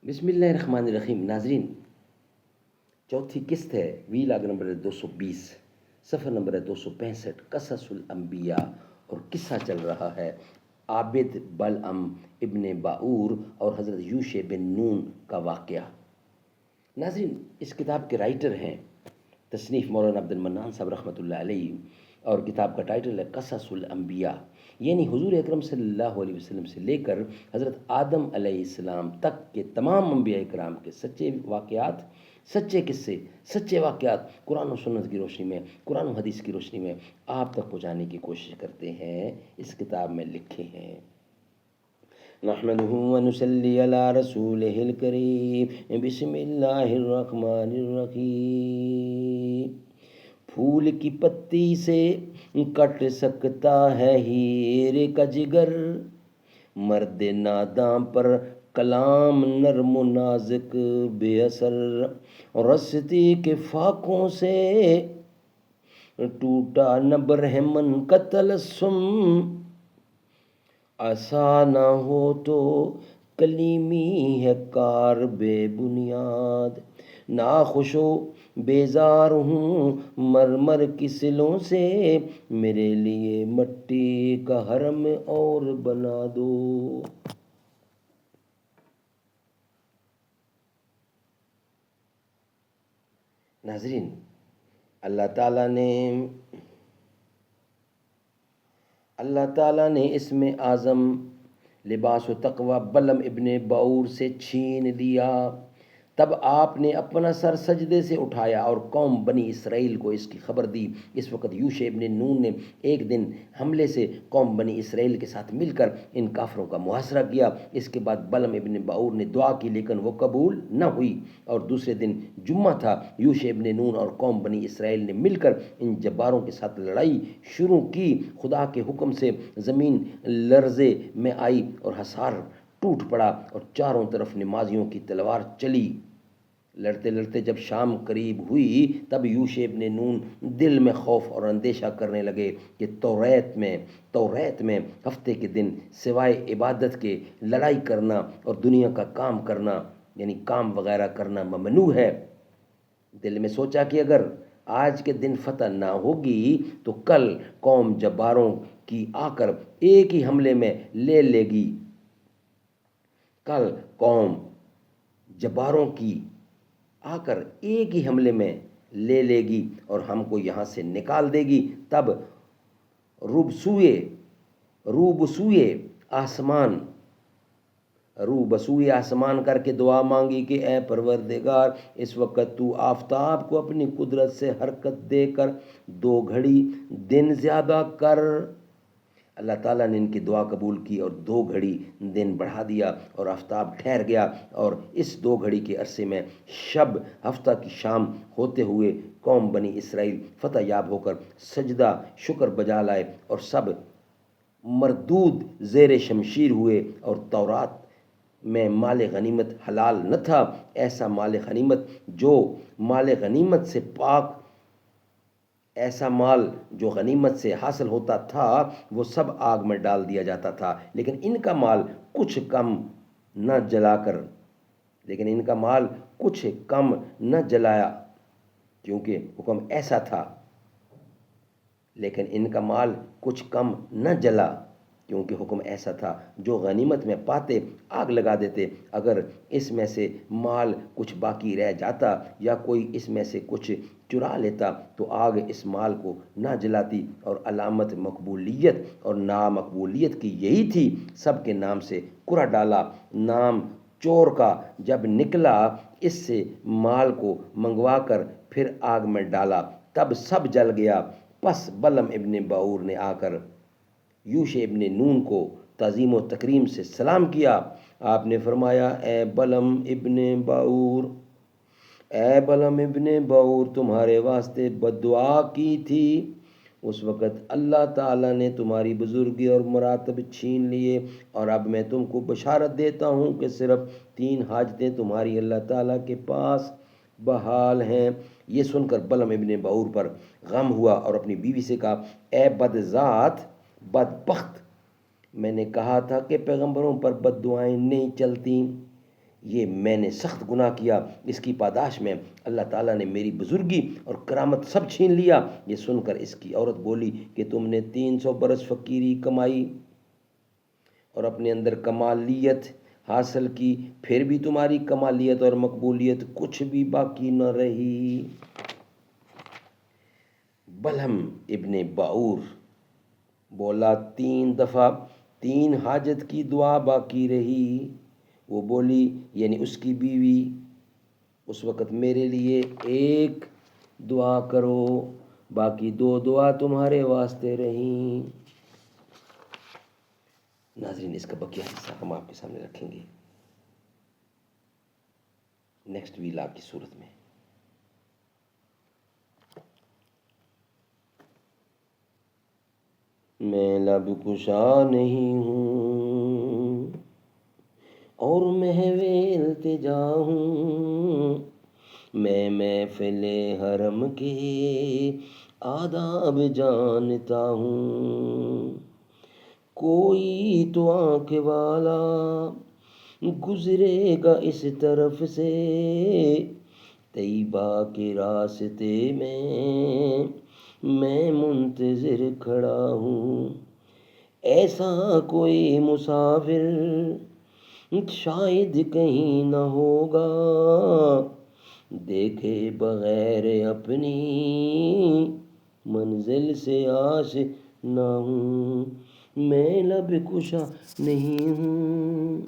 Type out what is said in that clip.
بسم اللہ الرحمن الرحیم. ناظرین، چوتھی قسط ہے، ویلاگ نمبر ہے 220، صفحہ نمبر ہے 265، قصص الانبیاء، اور قصہ چل رہا ہے عابد بلعم ابن باعور اور حضرت یوشع بن نون کا واقعہ. ناظرین، اس کتاب کے رائٹر ہیں تصنیف مولانا عبد المنان صاحب رحمۃ اللہ علیہ، اور کتاب کا ٹائٹل ہے قصص الانبیاء، یعنی حضور اکرم صلی اللہ علیہ وسلم سے لے کر حضرت آدم علیہ السلام تک کے تمام انبیاء کرام کے سچے واقعات، سچے قصے، سچے واقعات قرآن و سنت کی روشنی میں، قرآن و حدیث کی روشنی میں آپ تک پہنچانے کی کوشش کرتے ہیں. اس کتاب میں لکھے ہیں: نحمده ونصلي على رسوله الكريم بسم اللہ الرحمن الرحیم. پھول کی پتی سے کٹ سکتا ہے ہیر کا جگر، مرد ناداں پر کلام نرم و نازک بے اثر، رستی کے فاقوں سے ٹوٹا نہ برہمن کا تلسم، عصا نہ ہو تو کلیمی ہے کار بے بنیاد، ناخوش و بیزار ہوں مرمر کی سلوں سے، میرے لیے مٹی کا حرم اور بنا دو. ناظرین، اللہ تعالیٰ نے اسم اعظم لباس و تقوی بلعم ابن باعور سے چھین لیا. تب آپ نے اپنا سر سجدے سے اٹھایا اور قوم بنی اسرائیل کو اس کی خبر دی. اس وقت یوشع ابن نون نے ایک دن حملے سے قوم بنی اسرائیل کے ساتھ مل کر ان کافروں کا محاصرہ کیا. اس کے بعد بلعم ابن باعور نے دعا کی لیکن وہ قبول نہ ہوئی، اور دوسرے دن جمعہ تھا. یوشع ابن نون اور قوم بنی اسرائیل نے مل کر ان جباروں کے ساتھ لڑائی شروع کی. خدا کے حکم سے زمین لرزے میں آئی اور حصار ٹوٹ پڑا اور چاروں طرف نمازیوں کی تلوار چلی. لڑتے لڑتے جب شام قریب ہوئی تب یوشع ابن نون دل میں خوف اور اندیشہ کرنے لگے کہ توریت میں ہفتے کے دن سوائے عبادت کے لڑائی کرنا اور دنیا کا کام کرنا، یعنی کام وغیرہ کرنا ممنوع ہے. دل میں سوچا کہ اگر آج کے دن فتح نہ ہوگی تو کل قوم جباروں کی آ کر ایک ہی حملے میں لے لے گی. کل قوم جباروں کی آ کر ایک ہی حملے میں لے لے گی اور ہم کو یہاں سے نکال دے گی. تب رو بسوئے آسمان کر کے دعا مانگی کہ اے پروردگار، اس وقت تو آفتاب کو اپنی قدرت سے حرکت دے کر 2 گھڑی دن زیادہ کر. اللہ تعالیٰ نے ان کی دعا قبول کی اور 2 گھڑی دن بڑھا دیا اور آفتاب ٹھہر گیا، اور اس 2 گھڑی کے عرصے میں شب ہفتہ کی شام ہوتے ہوئے قوم بنی اسرائیل فتح یاب ہو کر سجدہ شکر بجا لائے اور سب مردود زیر شمشیر ہوئے. اور تورات میں مال غنیمت حلال نہ تھا، ایسا مال جو غنیمت سے حاصل ہوتا تھا وہ سب آگ میں ڈال دیا جاتا تھا، لیکن ان کا مال کچھ کم نہ جلایا کیونکہ حکم ایسا تھا. جو غنیمت میں پاتے آگ لگا دیتے. اگر اس میں سے مال کچھ باقی رہ جاتا یا کوئی اس میں سے کچھ چرا لیتا تو آگ اس مال کو نہ جلاتی. اور علامت مقبولیت اور نامقبولیت کی یہی تھی. سب کے نام سے کرا ڈالا. نام چور کا جب نکلا اس سے مال کو منگوا کر پھر آگ میں ڈالا، تب سب جل گیا. پس بلعم ابن باعور نے آ کر یوشع ابن نون کو تعظیم و تکریم سے سلام کیا. آپ نے فرمایا اے بلعم ابن باعور، تمہارے واسطے بد دعا کی تھی، اس وقت اللہ تعالیٰ نے تمہاری بزرگی اور مراتب چھین لیے، اور اب میں تم کو بشارت دیتا ہوں کہ صرف 3 حاجتیں تمہاری اللہ تعالیٰ کے پاس بحال ہیں. یہ سن کر بلعم ابن باعور پر غم ہوا اور اپنی بیوی سے کہا اے بدبخت، میں نے کہا تھا کہ پیغمبروں پر بد دعائیں نہیں چلتی. یہ میں نے سخت گناہ کیا، اس کی پاداش میں اللہ تعالیٰ نے میری بزرگی اور کرامت سب چھین لیا۔ یہ سن کر اس کی عورت بولی کہ تم نے 300 برس فقیری کمائی اور اپنے اندر کمالیت حاصل کی، پھر بھی تمہاری کمالیت اور مقبولیت کچھ بھی باقی نہ رہی۔ بلہم ابن باور بولا 3 دفعہ 3 حاجت کی دعا باقی رہی۔ وہ بولی یعنی اس کی بیوی، اس وقت میرے لیے 1 دعا کرو، باقی 2 دعا تمہارے واسطے رہیں۔ ناظرین اس کا بقیہ حصہ ہم آپ کے سامنے رکھیں گے نیکسٹ ویلاگ کی صورت میں۔ میں لب کشا نہیں ہوں اور محو التجا ہوں، میں محفل حرم کے آداب جانتا ہوں، کوئی تو آنکھ والا گزرے گا اس طرف سے، طیبہ کے راستے میں منتظر کھڑا ہوں، ایسا کوئی مسافر شاید کہیں نہ ہوگا، دیکھے بغیر اپنی منزل سے آشنا ہوں، میں لب کشا نہیں ہوں۔